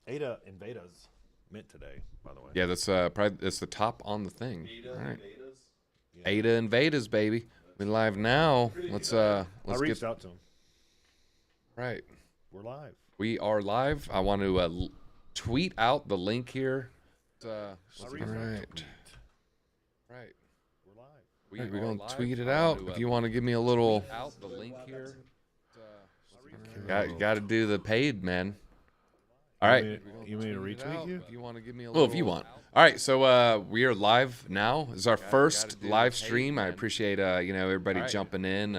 Ada and Vedas mint today, by the way. Yeah, that's probably that's the top on the thing. Ada All right. and Vedas. Yeah. Ada and Vedas, baby. We live now. Let's I get reached out to him. right. We're live. We are live. I want to tweet out the link here. All right. Right. We're live. We're gonna tweet it out. If you want to give me a little out the link here. Got to do the paid, man. All right. You mean to retweet you? If you want to give me a little. Well, if you want. All right, so we are live now. This is our first live stream. I appreciate everybody jumping in.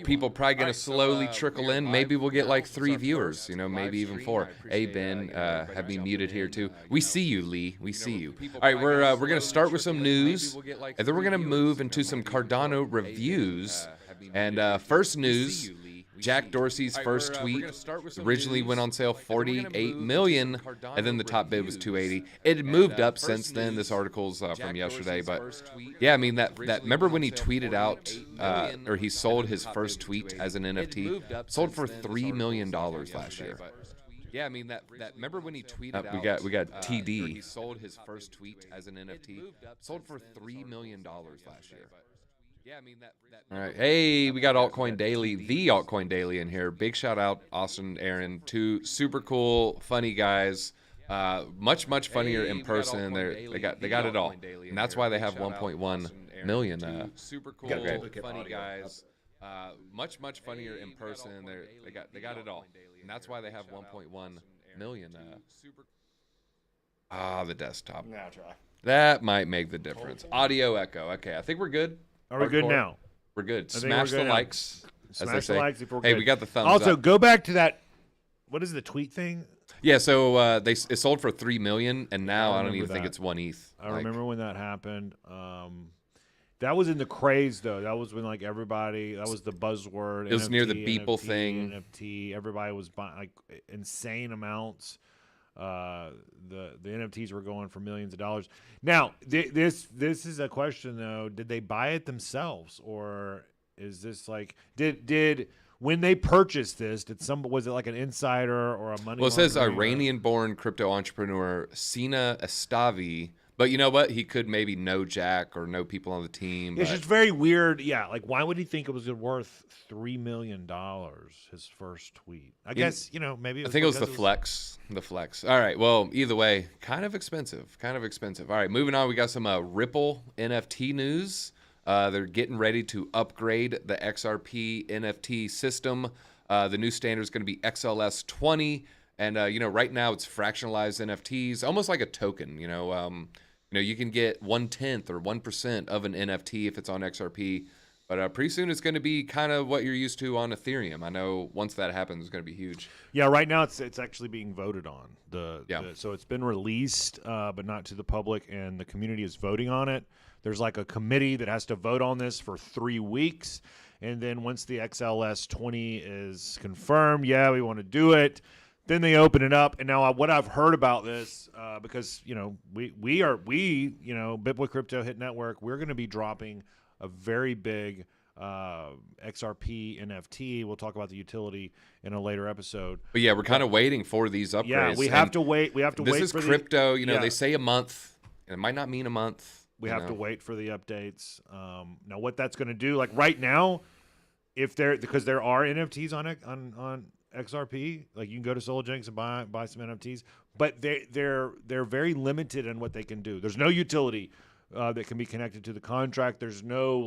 People probably gonna slowly trickle in. Maybe we'll get like 3 viewers. Maybe even 4. Hey Ben, have me muted here too. We see you, Lee. We see you. All right, we're gonna start with some news, and then we're gonna move into some Cardano reviews. And first news. Jack Dorsey's first tweet originally went on sale 48 million, and then the top bid was 280. It had moved up since then. This article's from yesterday, but yeah, I mean that. Remember when he tweeted out, or he sold his first tweet as an NFT, sold for $3 million last year. Yeah, I mean that. Remember when he tweeted out? We got TD. He sold his first tweet as an NFT, sold for $3 million last year. Yeah, I mean that. All right. Hey, we got Altcoin Daily, the Altcoin Daily in here. Big shout out, Austin, Aaron, 2 super cool, funny guys. Much funnier in person. They got it all, and that's why they have 1.1 million. Super cool, funny guys. Much funnier in person. They got it all, and that's why they have 1.1 million. The desktop. Nah, try. That might make the difference. Audio echo. Okay, I think we're good. Are we good now? We're good. I think Smash we're the good now. likes. Smash the likes if we're Hey, good. we got the thumbs Also, up. go back to that. What is the tweet thing? Yeah, so it sold for $3 million, and now I don't even think that. it's 1 ETH. I remember when that happened. That was in the craze, though. That was when everybody. That was the buzzword. It was NFT, near the Beeple NFT, thing. NFT. Everybody was buying insane amounts. The NFTs were going for millions of dollars. Now, this is a question though. Did they buy it themselves, or is this did when they purchased this? Was it like an insider or a money? Well, it says laundering Iranian-born crypto entrepreneur Sina Estavi. But you know what? He could maybe know Jack or know people on the team. It's just very weird. Yeah, why would he think it was worth $3 million? His first tweet. I guess maybe. I think it was the flex. The flex. All right. Well, either way, kind of expensive. All right, moving on. We got some Ripple NFT news. They're getting ready to upgrade the XRP NFT system. The new standard is going to be XLS 20, and right now it's fractionalized NFTs, almost like a token. You can get 1/10 or 1% of an NFT if it's on XRP, but pretty soon it's going to be kind of what you're used to on Ethereum. I know once that happens, it's going to be huge. Yeah, right now it's actually being voted on. So it's been released, but not to the public, and the community is voting on it. There's a committee that has to vote on this for 3 weeks, and then once the XLS 20 is confirmed, we want to do it. Then they open it up, and now what I've heard about this, because we Bitboy Crypto Hit Network, we're going to be dropping a very big XRP NFT. We'll talk about the utility in a later episode. But yeah, we're kind of waiting for these upgrades. Yeah, we have to wait. We have to wait. This is crypto. They say a month, and it might not mean a month. We have to wait for the updates. Now, what that's going to do, right now, because there are NFTs on XRP, you can go to SolarJinx and buy some NFTs, but they're very limited in what they can do. There's no utility that can be connected to the contract. There's no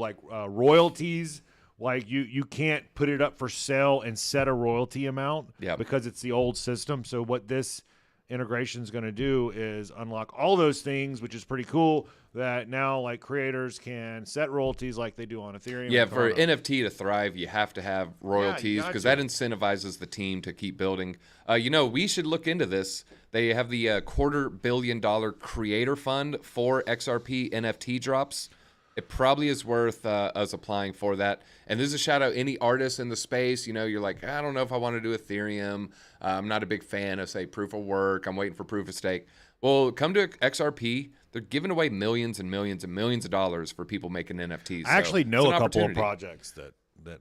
royalties. You can't put it up for sale and set a royalty amount because it's the old system. So what this integration is going to do is unlock all those things, which is pretty cool, that now creators can set royalties like they do on Ethereum. Yeah, for NFT to thrive, you have to have royalties because that incentivizes the team to keep building. We should look into this. They have the $250 million creator fund for XRP NFT drops. It probably is worth us applying for that. And this is a shout out any artists in the space. You're like, I don't know if I want to do Ethereum. I'm not a big fan of, say, proof of work. I'm waiting for proof of stake. Well, come to XRP. They're giving away millions and millions and millions of dollars for people making NFTs. I actually know a couple of projects that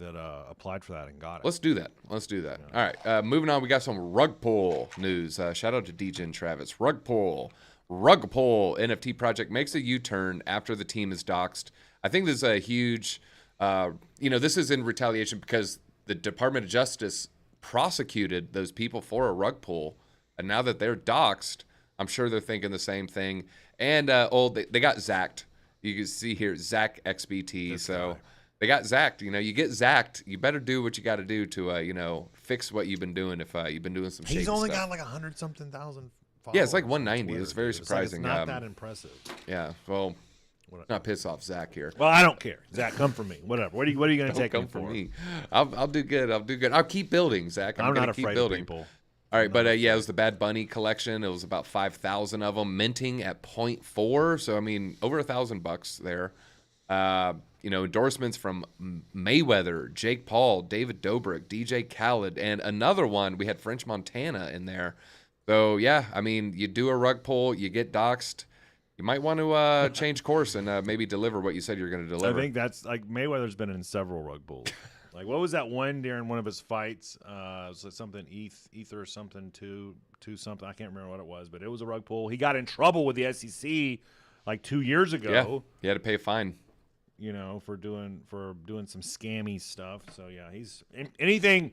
applied for that and got it. Let's do that. Yeah. All right, moving on. We got some rug pull news. Shout out to DJ and Travis. Rug pull NFT project makes a U-turn after the team is doxxed. I think this is a huge, this is in retaliation because the Department of Justice prosecuted those people for a rug pull, and now that they're doxxed, I'm sure they're thinking the same thing. And they got zacked. You can see here, Zach XBT. So they got zacked. You get zacked, you better do what you got to do to, fix what you've been doing. If you've been doing some shady stuff. He's only got like 100-something thousand followers. Yeah, it's like 190. It's very surprising. It's not that impressive. Yeah, well, not piss off Zach here. Well, I don't care. Zach, come for me. Whatever. What are you going to take come for me? I'll do good. I'll keep building, Zach. I'm going not to keep afraid building. of people. All right, but it was the Bad Bunny collection. It was about 5,000 of them, minting at 0.4. So, I mean, over $1,000 there. Endorsements from Mayweather, Jake Paul, David Dobrik, DJ Khaled, and another one. We had French Montana in there. So, yeah, I mean, you do a rug pull, you get doxxed. You might want to change course and maybe deliver what you said you're going to deliver. I think that's like Mayweather's been in several rug pulls. Like, what was that one during one of his fights? It was like something ether or something to something. I can't remember what it was, but it was a rug pull. He got in trouble with the SEC like 2 years ago. Yeah, he had to pay a fine. For doing some scammy stuff. So yeah, he's anything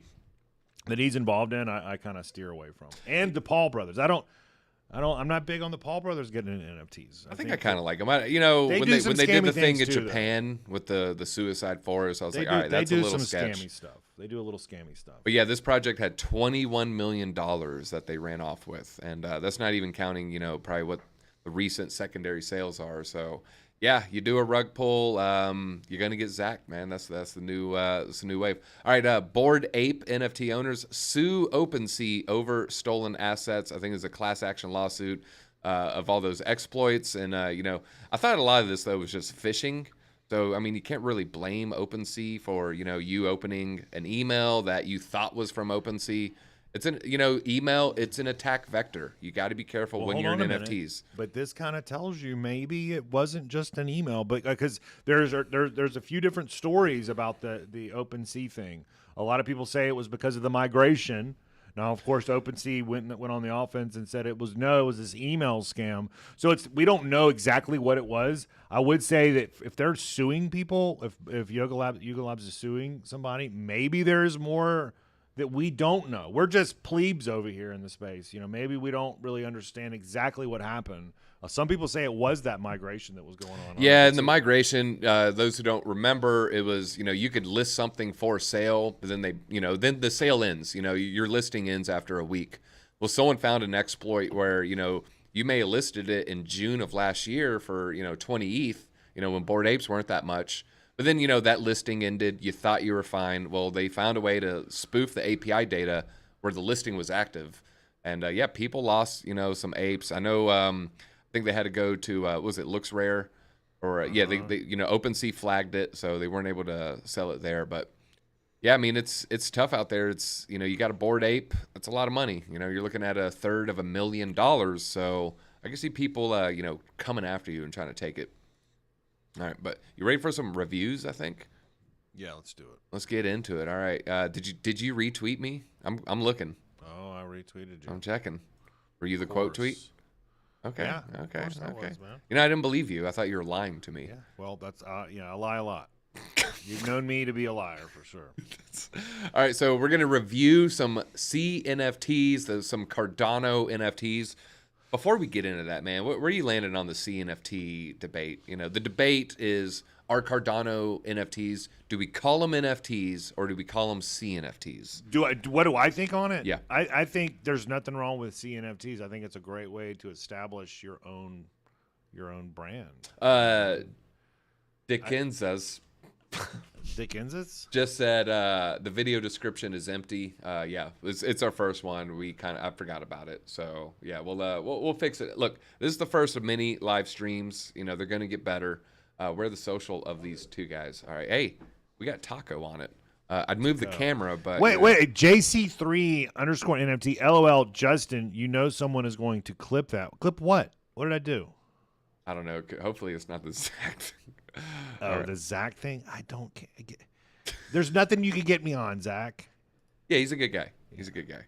that he's involved in, I kind of steer away from. And the Paul brothers, I'm not big on the Paul brothers getting into NFTs. I think I kind of like them. When they did the thing in Japan with the suicide forest, I was like, all right, that's a little sketch. They do some scammy stuff. They do a little scammy stuff. But yeah, this project had $21 million that they ran off with, and that's not even counting, probably what the recent secondary sales are. So yeah, you do a rug pull, you're gonna get zacked, man. That's the new wave. All right, Bored Ape NFT owners sue OpenSea over stolen assets. I think it's a class action lawsuit of all those exploits. And I thought a lot of this though was just phishing. So I mean, you can't really blame OpenSea for you opening an email that you thought was from OpenSea. It's an email. It's an attack vector. You got to be careful when you're in NFTs. But this kind of tells you maybe it wasn't just an email, but because there's a few different stories about the OpenSea thing. A lot of people say it was because of the migration. Now, of course, OpenSea went on the offense and said it was this email scam. So we don't know exactly what it was. I would say that if they're suing people, if Yuga Labs is suing somebody, maybe there's more that we don't know. We're just plebes over here in the space. Maybe we don't really understand exactly what happened. Some people say it was that migration that was going on. Yeah, and the migration, those who don't remember, it was, you could list something for sale, but then then the sale ends. Your listing ends after a week. Well, someone found an exploit where, you may have listed it in June of last year for, 20 ETH, when Bored Apes weren't that much. But then, that listing ended. You thought you were fine. Well, they found a way to spoof the API data where the listing was active. And, people lost, some apes. I know, I think they had to go to, was it Looks Rare? Or, they OpenSea flagged it, so they weren't able to sell it there. But, yeah, I mean, it's tough out there. It's, you got a Bored Ape. That's a lot of money. You're looking at $1/3 million. So I can see people, coming after you and trying to take it. All right, but you ready for some reviews? I think. Yeah, let's do it. Let's get into it. All right. Did you retweet me? I'm looking. Oh, I retweeted you. I'm checking. Were you the quote tweet? Okay. Yeah, okay. Was, man. I didn't believe you. I thought you were lying to me. Yeah. Well, that's I lie a lot. You've known me to be a liar for sure. All right, so we're gonna review some CNFTs, some Cardano NFTs. Before we get into that, man, where are you landing on the CNFT debate? The debate is, are Cardano NFTs, do we call them NFTs or do we call them CNFTs? What do I think on it? Yeah. I think there's nothing wrong with CNFTs. I think it's a great way to establish your own brand. Dickens's just said the video description is empty. It's our first one. I forgot about it. So yeah, we'll fix it. Look, this is the first of many live streams. They're gonna get better. We're the social of these two guys. All right, hey, we got Taco on it. I'd move the camera, but wait, JC3_NFT LOL Justin. Someone is going to clip that. Clip what? What did I do? I don't know. Hopefully, it's not the exact thing. Oh, right. The Zach thing? I don't get. There's nothing you can get me on, Zach. Yeah, he's a good guy. He's a good guy.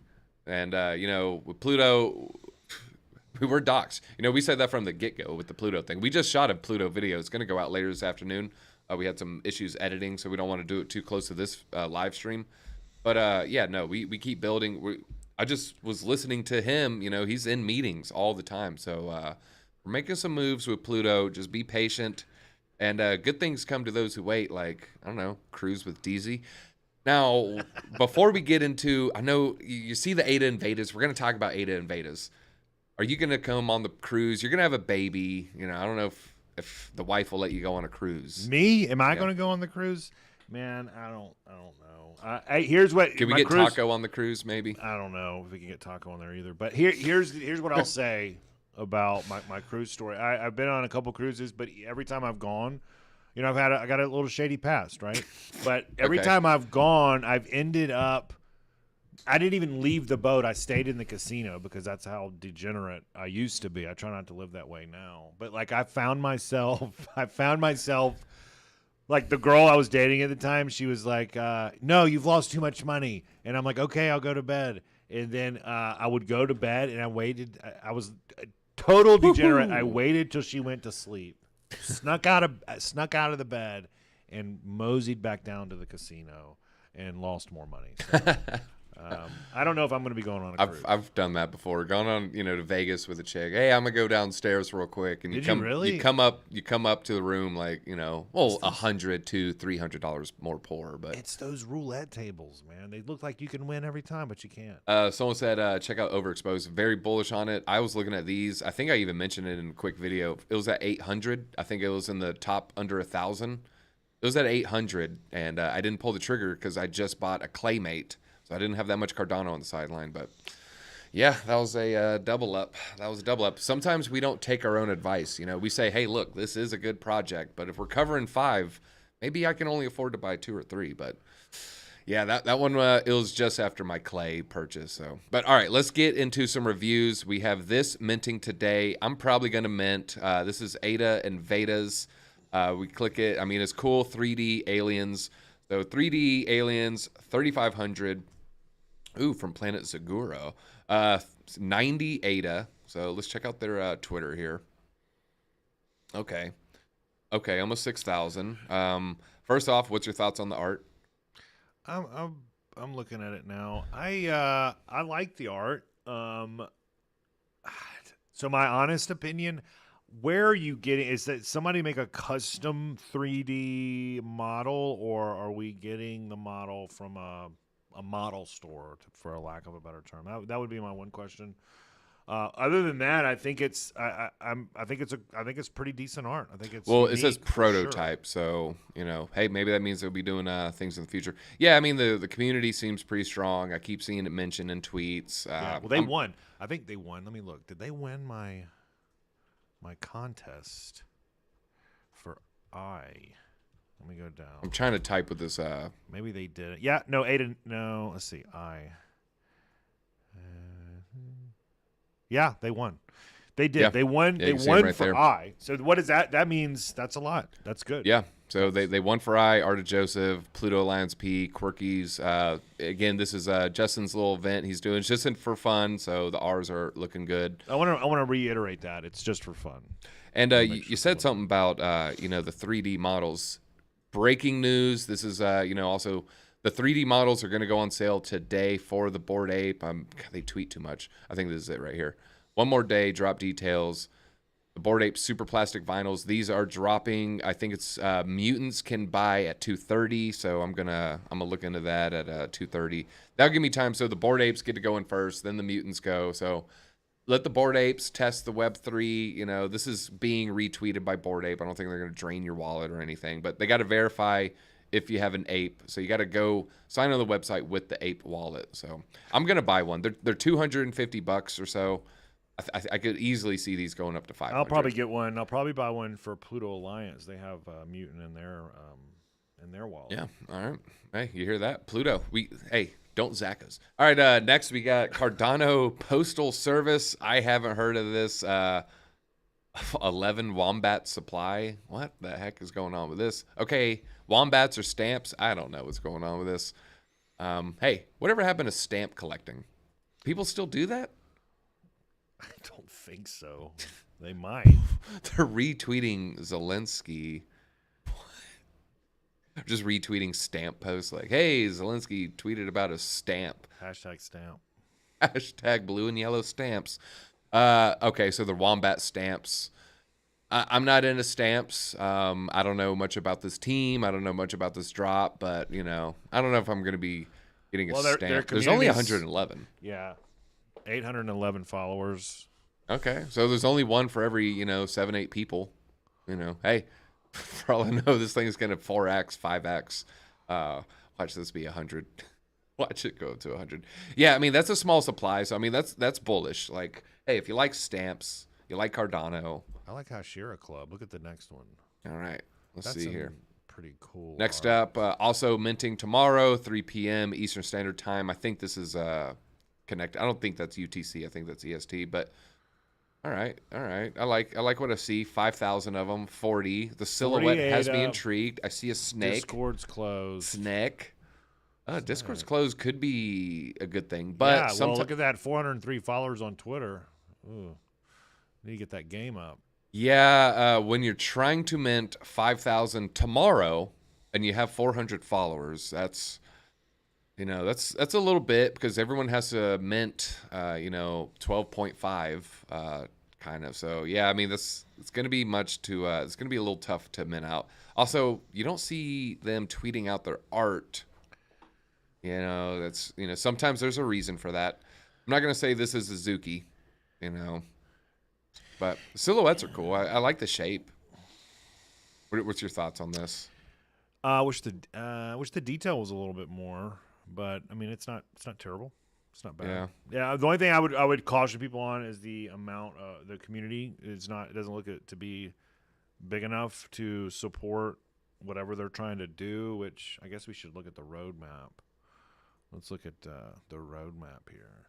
And, you know, with Pluto, we were doxxed. You know, we said that from the get-go with the Pluto thing. We just shot a Pluto video. It's going to go out later this afternoon. We had some issues editing, so we don't want to do it too close to this live stream. But, yeah, no, we keep building. I just was listening to him. You know, he's in meetings all the time. So we're making some moves with Pluto. Just be patient. And good things come to those who wait, like, I don't know, cruise with Deezy. Now, before we get into, I know you see the Ada and Vedas. We're going to talk about Ada and Vedas. Are you going to come on the cruise? You're going to have a baby. You know, I don't know if the wife will let you go on a cruise. Me? Am I going to go on the cruise? Man, I don't know. Here's what. Can we get Taco on the cruise? Maybe. I don't know if we can get Taco on there either. But here's what I'll say about my cruise story. I've been on a couple cruises, but every time I've gone, you know, I got a little shady past, right? But every time I've gone, I've ended up. I didn't even leave the boat. I stayed in the casino because that's how degenerate I used to be. I try not to live that way now. But like I found myself like the girl I was dating at the time, she was like, no, you've lost too much money. And I'm like, okay, I'll go to bed. And then I would go to bed and I waited. I was a total degenerate. I waited till she went to sleep, snuck out of the bed and moseyed back down to the casino and lost more money. So, I don't know if I'm going to be going on a cruise. I've done that before. Gone on, you know, to Vegas with a chick. Hey, I'm gonna go downstairs real quick, and you come up to the room like, you know, well, $100 to $300 more poor, but it's those roulette tables, man. They look like you can win every time, but you can't. Someone said check out Overexposed. Very bullish on it. I was looking at these. I think I even mentioned it in a quick video. It was at 800. I think it was in the top under 1,000. It was at 800, and I didn't pull the trigger because I just bought a Claymate. So I didn't have that much Cardano on the sideline, but yeah, that was a double up. Sometimes we don't take our own advice. You know, we say, hey, look, this is a good project, but if we're covering 5, maybe I can only afford to buy 2 or 3. But yeah, that one, it was just after my Clay purchase. So, but all right, let's get into some reviews. We have this minting today. I'm probably going to mint. This is Ada and Vedas. We click it. I mean, it's cool. 3D aliens. So 3D aliens, 3,500. Ooh, from Planet Zaguro. 90 ADA. So let's check out their Twitter here. Okay, almost 6,000. First off, what's your thoughts on the art? I'm looking at it now. I like the art. So my honest opinion, where are you getting? Is that somebody make a custom 3D model, or are we getting the model from a model store, for a lack of a better term? That would be my one question. Other than that, I think it's pretty decent art. I think it's well. unique, It says prototype, so you know, hey, maybe that means they'll be doing things in the future. Yeah, I mean the community seems pretty strong. I keep seeing it mentioned in tweets. Yeah, well, they won. I think they won. Let me look. Did they win my contest for Let me go down. I'm trying to type with this. Maybe they did it. Yeah, no, Aiden. No, let's see. Yeah, they won. They did. Yeah. They won. Yeah, they won right for there. I. So what is that? That means that's a lot. That's good. Yeah. So they won for Art of Joseph, Pluto Alliance P, Quirkies. Again, this is Justin's little event he's doing. It's just for fun, so the R's are looking good. I want to reiterate that it's just for fun. And you said something about the 3D models. Breaking news. This is also the 3D models are going to go on sale today for the Bored Ape. They tweet too much. I think this is it right here. One more day. Drop details. The Bored Ape Super Plastic Vinyls. These are dropping. I think it's Mutants can buy at 2:30. So I'm gonna look into that at 2:30. That'll give me time. So the Bored Apes get to go in first. Then the Mutants go. So let the Bored Apes test the Web3. This is being retweeted by Bored Ape. I don't think they're gonna drain your wallet or anything. But they got to verify if you have an ape. So you got to go sign on the website with the ape wallet. So I'm gonna buy one. They're $250 or so. I could easily see these going up to 500. I'll probably get one. I'll probably buy one for Pluto Alliance. They have Mutant in their wallet. Yeah. All right. Hey, you hear that? Pluto. Don't zack us. All right. Next we got Cardano Postal Service. I haven't heard of this. 11 Wombat supply. What the heck is going on with this? Okay, Wombats or stamps? I don't know what's going on with this. Hey, whatever happened to stamp collecting? People still do that? I don't think so. They might. They're retweeting Zelensky. Just retweeting stamp posts like, hey, Zelensky tweeted about a stamp. Hashtag stamp. Hashtag blue and yellow stamps. Okay, so the Wombat Stamps. I'm not into stamps. I don't know much about this team. I don't know much about this drop, but, I don't know if I'm going to be getting a stamp. There's only 111. Yeah. 811 followers. Okay, so there's only one for every, 7, 8 people. Hey, for all I know, this thing is going to 4x, 5x. Watch this be 100. Watch it go up to 100. Yeah, I mean, that's a small supply, so, I mean, that's bullish. Like, hey, if you like stamps, you like Cardano. I like Hashira Club. Look at the next one. All right, let's see here. Pretty cool. Next up, also minting tomorrow, 3 p.m. Eastern Standard Time. I think this is Connect. I don't think that's UTC. I think that's EST, but... All right. I like what I see. 5,000 of them. 40. The silhouette has me intrigued. I see a snake. Discord's closed. Snake. Discord's closed could be a good thing, but well, look at that. 403 followers on Twitter. Ooh, need to get that game up. Yeah, when you're trying to mint 5,000 tomorrow, and you have 400 followers, that's a little bit because everyone has to mint, 12.5. Kind of. So yeah, I mean, it's going to be it's going to be a little tough to mint out. Also, you don't see them tweeting out their art. Sometimes there's a reason for that. I'm not going to say this is Suzuki, but silhouettes are cool. I like the shape. What's your thoughts on this? Wish the detail was a little bit more, but I mean, it's not terrible. It's not bad. Yeah. The only thing I would caution people on is the amount. The community it doesn't look to be big enough to support whatever they're trying to do. Which I guess we should look at the roadmap. Let's look at the roadmap here,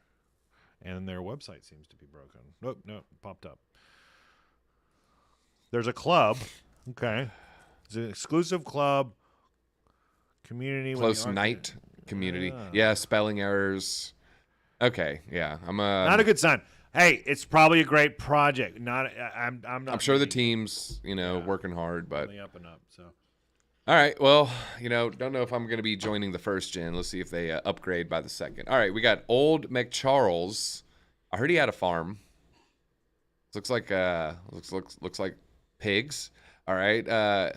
and their website seems to be broken. Nope, popped up. There's a club. Okay, it's an exclusive club. Community. Close night community. Yeah, spelling errors. Okay, yeah, not a good sign. Hey, it's probably a great project. I'm not. I'm sure the team's working hard, but on the up and up. So, all right. Well, don't know if I'm going to be joining the first gen. Let's see if they upgrade by the second. All right, we got old McCharles. I heard he had a farm. Looks like pigs. All right.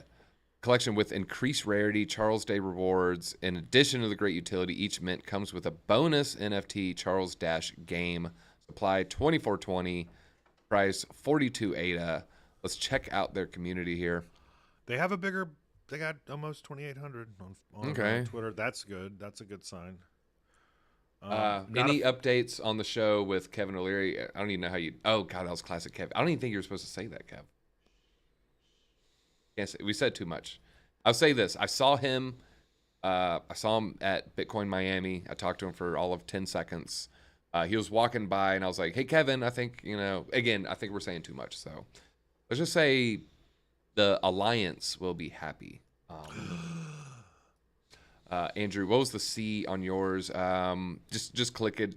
Collection with increased rarity, Charles Day rewards. In addition to the great utility, each mint comes with a bonus NFT Charles Dash game. Supply 2420, price 42 ADA. Let's check out their community here. They got almost 2,800 on Twitter. That's good. That's a good sign. Any updates on the show with Kevin O'Leary? I don't even know how you. Oh God, that was classic Kev. I don't even think you were supposed to say that, Kev. We said too much. I'll say this. I saw him at Bitcoin Miami. I talked to him for all of 10 seconds. He was walking by, and I was like, hey, Kevin, I think, again, I think we're saying too much. So let's just say the Alliance will be happy. Andrew, what was the C on yours? Just click it.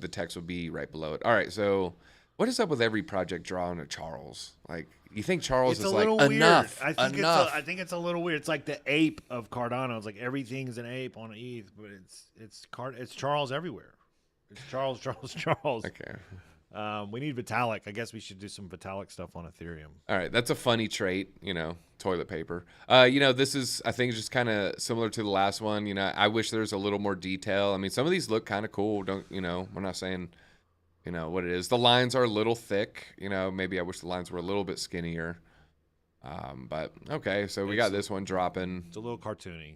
The text will be right below it. All right, so what is up with every project drawing a Charles? Like, you think Charles is like enough? I think it's a little weird. It's like the ape of Cardano. It's like everything's an ape on ETH, but it's Charles everywhere. It's Charles. Okay. We need Vitalik. I guess we should do some Vitalik stuff on Ethereum. All right, that's a funny trait, toilet paper. This is, I think, just kind of similar to the last one. I wish there's a little more detail. I mean, some of these look kind of cool. We're not saying, what it is. The lines are a little thick. Maybe I wish the lines were a little bit skinnier. But okay, so we got this one dropping. It's a little cartoony.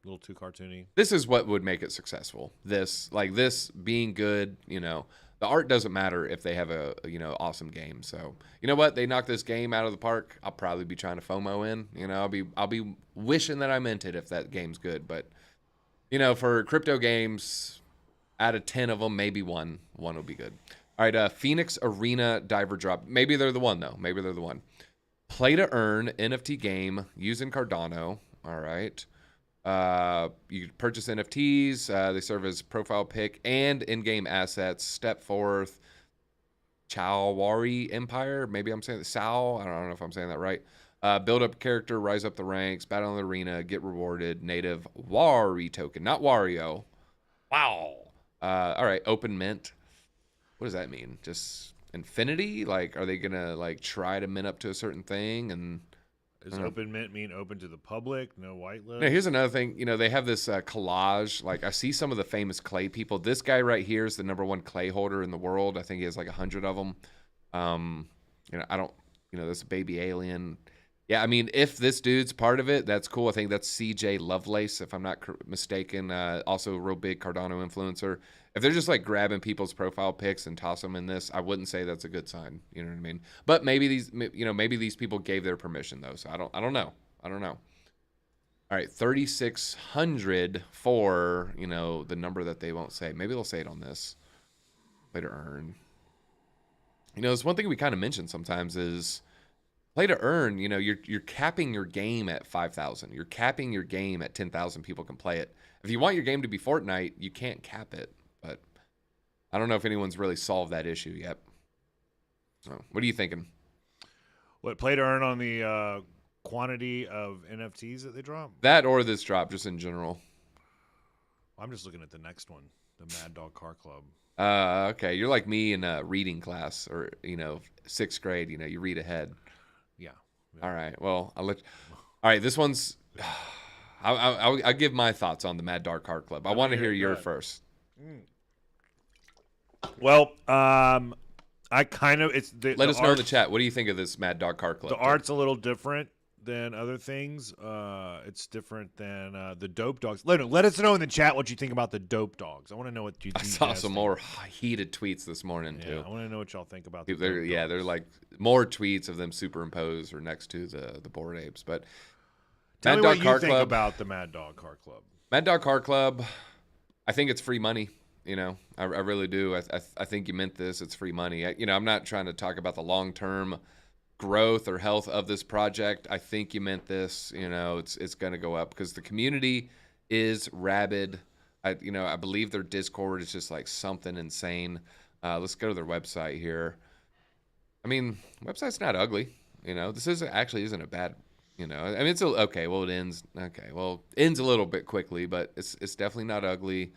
A little too cartoony. This is what would make it successful. This being good, the art doesn't matter if they have a awesome game. So you know what? They knock this game out of the park. I'll probably be trying to FOMO in. I'll be wishing that I meant it if that game's good. But for crypto games, out of 10 of them, maybe one will be good. All right, Phoenix Arena Diver Drop. Maybe they're the one, though. Maybe they're the one. Play to earn NFT game using Cardano. All right. You purchase NFTs. They serve as profile pic and in-game assets. Step forth. Chawari Empire. Maybe I'm saying Sao. I don't know if I'm saying that right. Build up character, rise up the ranks, battle in the arena, get rewarded. Native Wari token, not Wario. Wow. All right, open mint. What does that mean? Just infinity? Like, are they gonna like try to mint up to a certain thing? And does open mint mean open to the public? No whitelist? Now, here's another thing. You know, they have this collage. Like, I see some of the famous clay people. This guy right here is the #1 clay holder in the world. I think he has like 100 of them. You know, I don't. You know, this baby alien. Yeah, I mean, if this dude's part of it, that's cool. I think that's CJ Lovelace, if I'm not mistaken. Also a real big Cardano influencer. If they're just like grabbing people's profile pics and toss them in this, I wouldn't say that's a good sign. You know what I mean? But maybe these, you know, maybe these people gave their permission though. So I don't know. All right, 3,600 for, you know, the number that they won't say. Maybe they'll say it on this. Play to earn. You know, it's one thing we kind of mention sometimes is play to earn. You know, you're capping your game at 5,000. You're capping your game at 10,000 people can play it. If you want your game to be Fortnite, you can't cap it. But I don't know if anyone's really solved that issue yet. So, what are you thinking? What, play to earn on the quantity of NFTs that they drop? That or this drop, just in general. I'm just looking at the next one, the Mad Dog Car Club. Okay. You're like me in a reading class or, you know, 6th grade. You know, you read ahead. Yeah. All right. Well, All right. This one's. I'll give my thoughts on the Mad Dog Car Club. I want to hear your first. Well, I kind of let us know in the chat. What do you think of this Mad Dog Car Club? The art's a little different than other things. It's different than the Dope Dogs. Let us know in the chat what you think about the Dope Dogs. I want to know what you think. I saw some more heated tweets this morning too. I want to know what y'all think about the Dope Dogs. They're like more tweets of them superimposed or next to the Bored Apes. But tell me what you think about the Mad Dog Car Club. Mad Dog Car Club, I think it's free money. You know, I really do. I think you meant this. It's free money. I'm not trying to talk about the long-term growth or health of this project. I think you meant this. You know, it's going to go up because the community is rabid. I believe their Discord is just like something insane. Let's go to their website here. I mean, website's not ugly. You know, this isn't a bad. You know, I mean, it's okay. Well, it ends. Okay, well, ends a little bit quickly, but it's definitely not ugly.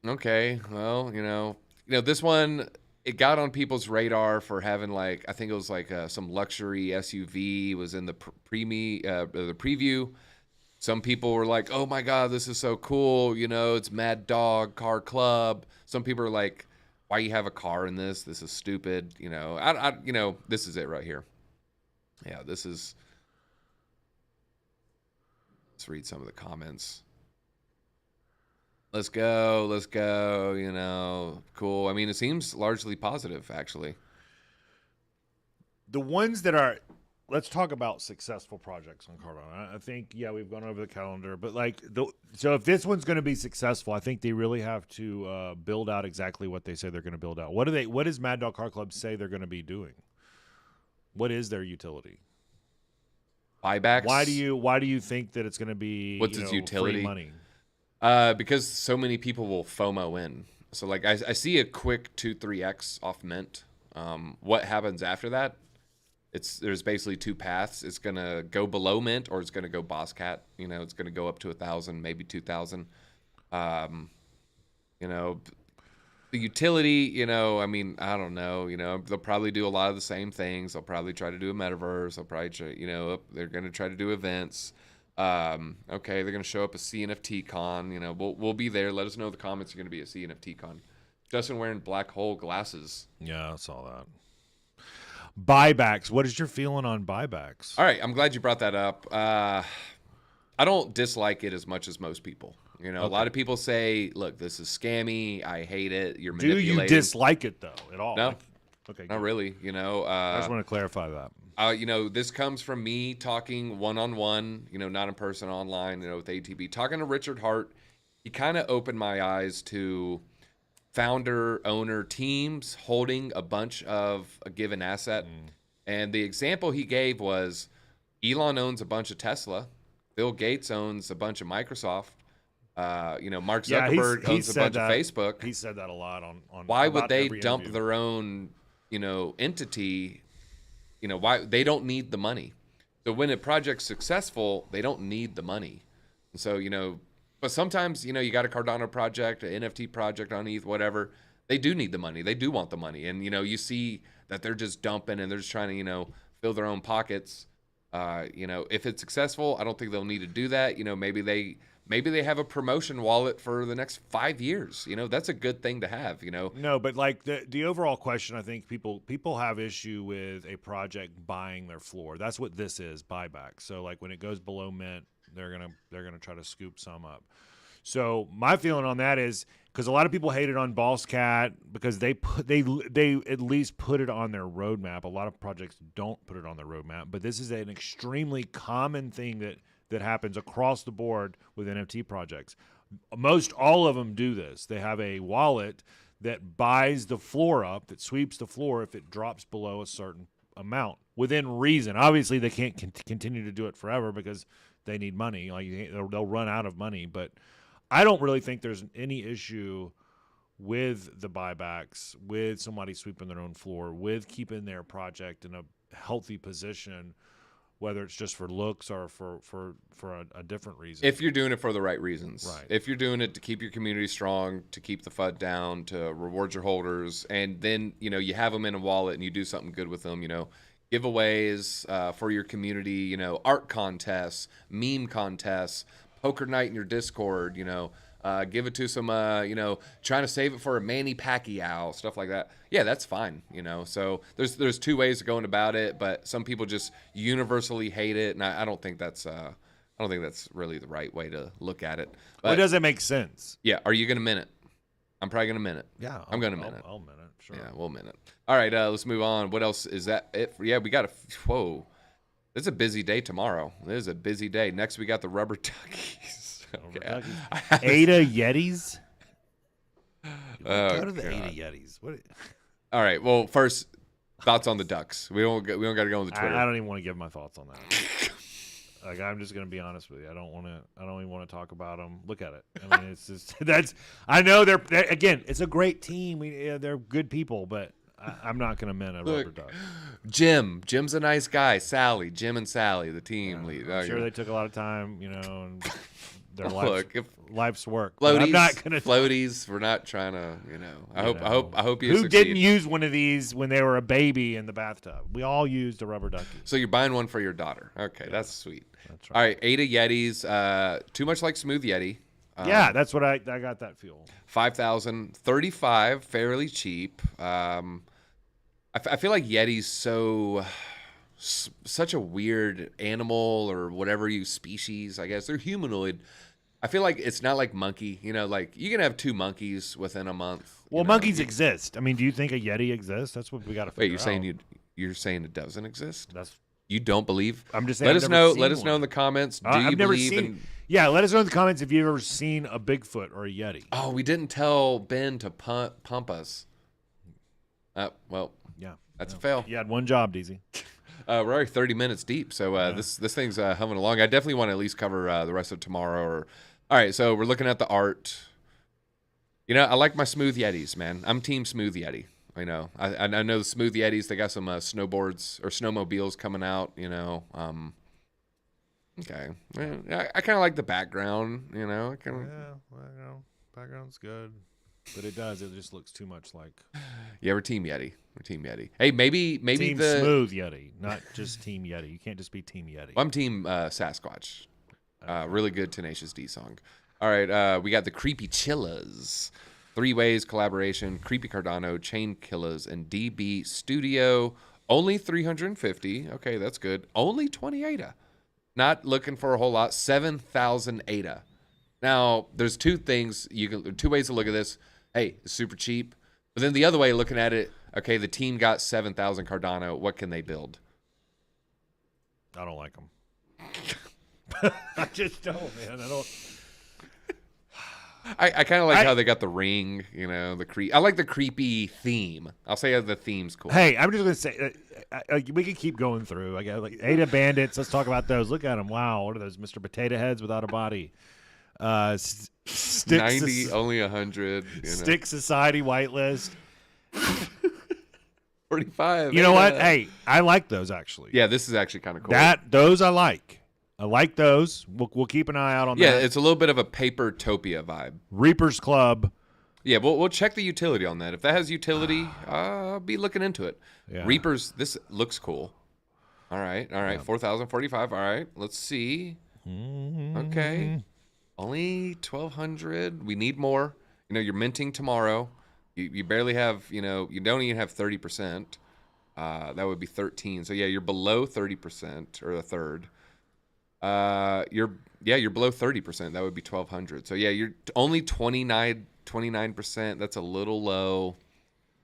Okay, well, you know, this one, it got on people's radar for having like, I think it was like some luxury SUV was in the the preview. Some people were like, "Oh my God, this is so cool!" You know, it's Mad Dog Car Club. Some people are like, "Why you have a car in this? This is stupid." You know, this is it right here. Yeah, this is. Let's read some of the comments. Let's go, you know, cool. I mean, it seems largely positive, actually. The ones that are, let's talk about successful projects on Cardano. I think, yeah, we've gone over the calendar, but like, so if this one's going to be successful, I think they really have to build out exactly what they say they're going to build out. What does Mad Dog Car Club say they're going to be doing? What is their utility? Buybacks? Why do you think that it's going to be, what's its utility? Free money? Because so many people will FOMO in. So like I see a quick 2-3x off mint. What happens after that? There's basically two paths. It's gonna go below mint or it's gonna go boss cat. You know, it's gonna go up to 1,000, maybe 2,000. You know, the utility. You know, I mean, I don't know. You know, they'll probably do a lot of the same things. They'll probably try to do a metaverse. They'll probably try, they're gonna try to do events. Okay, they're gonna show up a CNFT con. You know, we'll be there. Let us know in the comments you're gonna be a CNFT con. Justin wearing black hole glasses. Yeah, I saw that. Buybacks. What is your feeling on buybacks? All right, I'm glad you brought that up. I don't dislike it as much as most people. You know, okay. A lot of people say, "Look, this is scammy. I hate it. You're manipulating." Do you dislike it though at all? No. Like, okay. Not really. You know. I just want to clarify that. You know, this comes from me talking one-on-one, you know, not in person, online, you know, with ATB. Talking to Richard Hart, he kind of opened my eyes to founder owner teams holding a bunch of a given asset. And the example he gave was Elon owns a bunch of Tesla, Bill Gates owns a bunch of Microsoft, Mark Zuckerberg owns a bunch of Facebook. He said that a lot on why would they dump their own entity? Why they don't need the money. So when a project's successful, they don't need the money. And so but sometimes, you got a Cardano project, an NFT project on ETH, whatever. They do need the money. They do want the money. And, you see that they're just dumping and they're just trying to, fill their own pockets. If it's successful, I don't think they'll need to do that. Maybe they have a promotion wallet for the next 5 years. That's a good thing to have, No, but like the overall question, I think people have issue with a project buying their floor. That's what this is, buyback. So like when it goes below mint, they're gonna try to scoop some up. So my feeling on that is because a lot of people hated on Boss Cat because they at least put it on their roadmap. A lot of projects don't put it on their roadmap, but this is an extremely common thing that happens across the board with NFT projects. Most all of them do this. They have a wallet that buys the floor up, that sweeps the floor if it drops below a certain amount within reason. Obviously, they can't continue to do it forever because they need money. Like they'll run out of money. But I don't really think there's any issue with the buybacks, with somebody sweeping their own floor, with keeping their project in a healthy position, whether it's just for looks or for a different reason. If you're doing it for the right reasons. Right. If you're doing it to keep your community strong, to keep the FUD down, to reward your holders, and then, you have them in a wallet and you do something good with them, giveaways for your community, art contests, meme contests, poker night in your Discord, give it to some, trying to save it for a Manny Pacquiao, stuff like that. Yeah, that's fine, So there's two ways of going about it, but some people just universally hate it, and I don't think that's really the right way to look at it. But well, it doesn't make sense. Yeah, are you gonna min it? I'm probably gonna min it. Yeah, I'm gonna min it. I'll min it. Sure. Yeah, we'll min it. All right, let's move on. What else is that? Yeah, we got whoa. It's a busy day tomorrow. It is a busy day. Next, we got the rubber duckies. Okay. Ada Yetis. Go to the God. Ada Yetis. What? All right. Well, first thoughts on the ducks. We don't got to go on the Twitter. I don't even want to give my thoughts on that. Like I'm just gonna be honest with you. I don't even want to talk about them. Look at it. I mean, it's just I know they're again. It's a great team. They're good people, but I'm not gonna min a rubber duck. Jim's a nice guy. Sally, Jim and Sally, the team lead. I'm sure they took a lot of time, and their life's work. Floaties, I'm not gonna floaties. We're not trying to, I hope you Who succeed. didn't use one of these when they were a baby in the bathtub? We all used a rubber ducky. So you're buying one for your daughter. Okay, yeah, that's sweet. That's right. All right, Ada Yetis. Too much like Smooth Yeti. Yeah, that's what I got that feel. 5,035, fairly cheap. I feel like Yeti's such a weird animal or whatever species. I guess they're humanoid. I feel like it's not like monkey. Like you can have two monkeys within a month. Well, monkeys exist. I mean, do you think a Yeti exists? That's what we got to figure out. Wait, you're saying it doesn't exist? That's. You don't believe? I'm just saying. Let us know. Let us know in the comments. Do you believe in? Yeah, let us know in the comments if you've ever seen a Bigfoot or a Yeti. Oh, we didn't tell Ben to pump us. Well, yeah, that's a fail. You had one job, Deezy. We're already 30 minutes deep, so this thing's humming along. I definitely want to at least cover the rest of tomorrow. All right, so we're looking at the art. I like my Smooth Yetis, man. I'm Team Smooth Yeti. I know the Smooth Yetis. They got some snowboards or snowmobiles coming out. Okay, I kind of like the background. Background's good, but it just looks too much like. Yeah, we're Team Yeti. Hey, maybe Team Smooth Yeti, not just Team Yeti. You can't just be Team Yeti. Well, I'm Team Sasquatch. Really good Tenacious D song. All right, we got the Creepy Chillas. 3 Ways collaboration, Creepy Cardano, Chain Killers, and DB Studio. Only 350. Okay, that's good. Only 20 ADA. Not looking for a whole lot. 7,000 ADA. Now, there's two ways to look at this. Hey, it's super cheap. But then the other way, looking at it, okay, the team got 7,000 Cardano. What can they build? I don't like them. I just don't, man. I kind of like how they got the ring, you know, I like the creepy theme. I'll say the theme's cool. Hey, I'm just gonna say we can keep going through. I got like Ada Bandits. Let's talk about those. Look at them. Wow, what are those? Mr. Potato Heads without a body. 90, only 100. Stick Society whitelist. 45. You know what? Hey, I like those actually. Yeah, this is actually kind of cool. Those I like. I like those. We'll keep an eye out on that. Yeah, it's a little bit of a Papertopia vibe. Reaper's Club. Yeah, we'll check the utility on that. If that has utility, I'll be looking into it. Yeah. Reapers, this looks cool. All right. Yeah. 4,045. All right, let's see. Okay. Only 1,200. We need more. You know, you're minting tomorrow. You barely have, you don't even have 30%. That would be 13. So, yeah, you're below 30% or a third. You're below 30%. That would be 1,200. So, yeah, you're only 29%. That's a little low.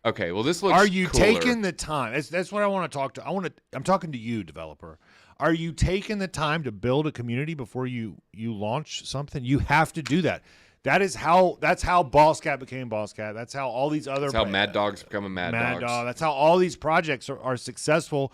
Okay, well, this looks Are you cooler. taking the time? That's what I want to talk to. I'm talking to you, developer. Are you taking the time to build a community before you launch something? You have to do that. That's how Boss Cat became Boss Cat. That's how all these other. That's how Mad Dog's becoming Mad Dogs. Dog. That's how all these projects are successful.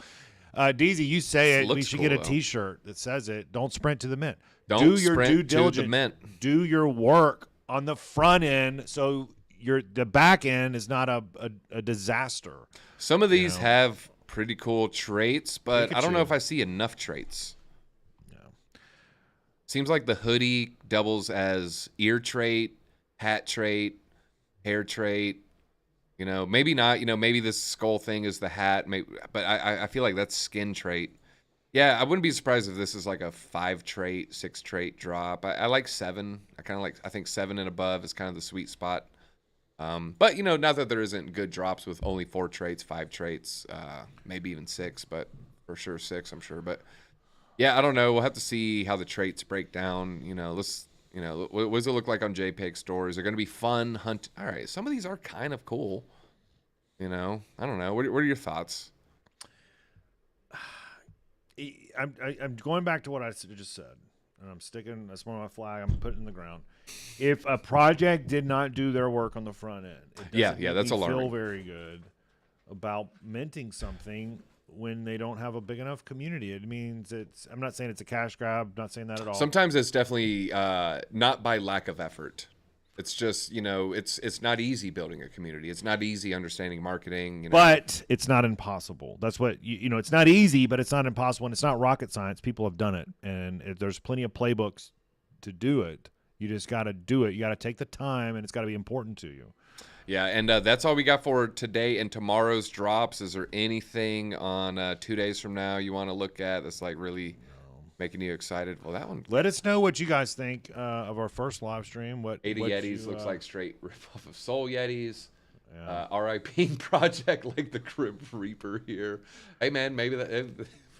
Deezy, you say it. We should get a T-shirt that says it. Don't sprint to the mint. Do your due diligence. To the mint. Do your work on the front end so the back end is not a disaster. Some of these have pretty cool traits, but I don't know if I see enough traits. Seems like the hoodie doubles as ear trait, hat trait, hair trait. Maybe not. Maybe this skull thing is the hat. But I feel like that's skin trait. Yeah, I wouldn't be surprised if this is like a 5 trait, 6 trait drop. I like 7. I think 7 and above is kind of the sweet spot. But not that there isn't good drops with only 4 traits, 5 traits, maybe even 6, but for sure 6, I'm sure. But yeah, I don't know. We'll have to see how the traits break down. What does it look like on JPEG Store? Is it going to be fun hunt? All right, some of these are kind of cool. I don't know. What are your thoughts? I'm going back to what I just said, and I'm sticking a small flag. I'm putting it in the ground. If a project did not do their work on the front end, that's alarming. Feel very good about minting something when they don't have a big enough community. It means I'm not saying it's a cash grab. Not saying that at all. Sometimes it's definitely not by lack of effort. It's just, it's not easy building a community. It's not easy understanding marketing. But it's not impossible. That's what, it's not easy, but it's not impossible. And it's not rocket science. People have done it. And there's plenty of playbooks to do it. You just got to do it. You got to take the time, and it's got to be important to you. Yeah, and that's all we got for today and tomorrow's drops. Is there anything on 2 days from now you want to look at that's like really making you excited? Well, that one. Let us know what you guys think of our first live stream. What 80 Yetis looks like straight ripoff of Soul Yetis. Yeah. RIP Project like the Crypt Reaper here. Hey man, maybe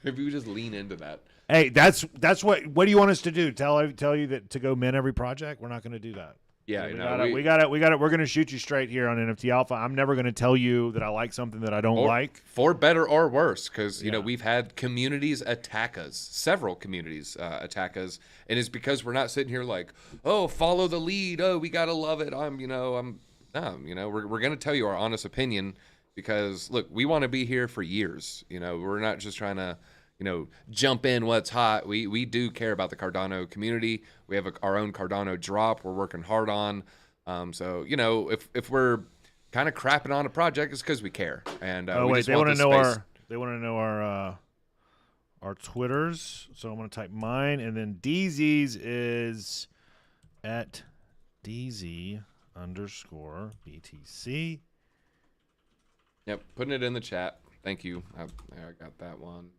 we just lean into that. Hey, that's what do you want us to do? Tell you that to go mint every project? We're not going to do that. Yeah, we got it. We're going to shoot you straight here on NFT Alpha. I'm never going to tell you that I like something that I don't like. For better or worse, because, we've had communities attack us. Several communities attack us. And it's because we're not sitting here like, oh, follow the lead. Oh, we got to love it. We're going to tell you our honest opinion because, look, we want to be here for years. We're not just trying to, jump in what's hot. We do care about the Cardano community. We have our own Cardano drop we're working hard on. So, if we're kind of crapping on a project, it's because we care. And they want to know our Twitters. So I'm going to type mine, and then Deezy's is at Deezy_BTC. Yep, putting it in the chat. Thank you. I got that one.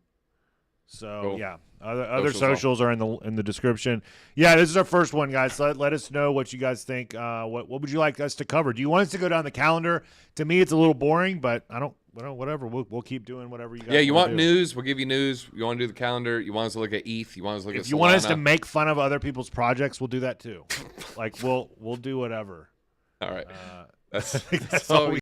So cool. Yeah, other socials are in the description. Yeah, this is our first one, guys. Let us know what you guys think. What would you like us to cover? Do you want us to go down the calendar? To me, it's a little boring, but I don't. Whatever. We'll keep doing whatever you guys. Yeah, you want news? We'll give you news. You want to do the calendar? You want us to look at ETH? You want us to look at? If you want us to make fun of other people's projects, we'll do that too. Like we'll do whatever. All right. That's all we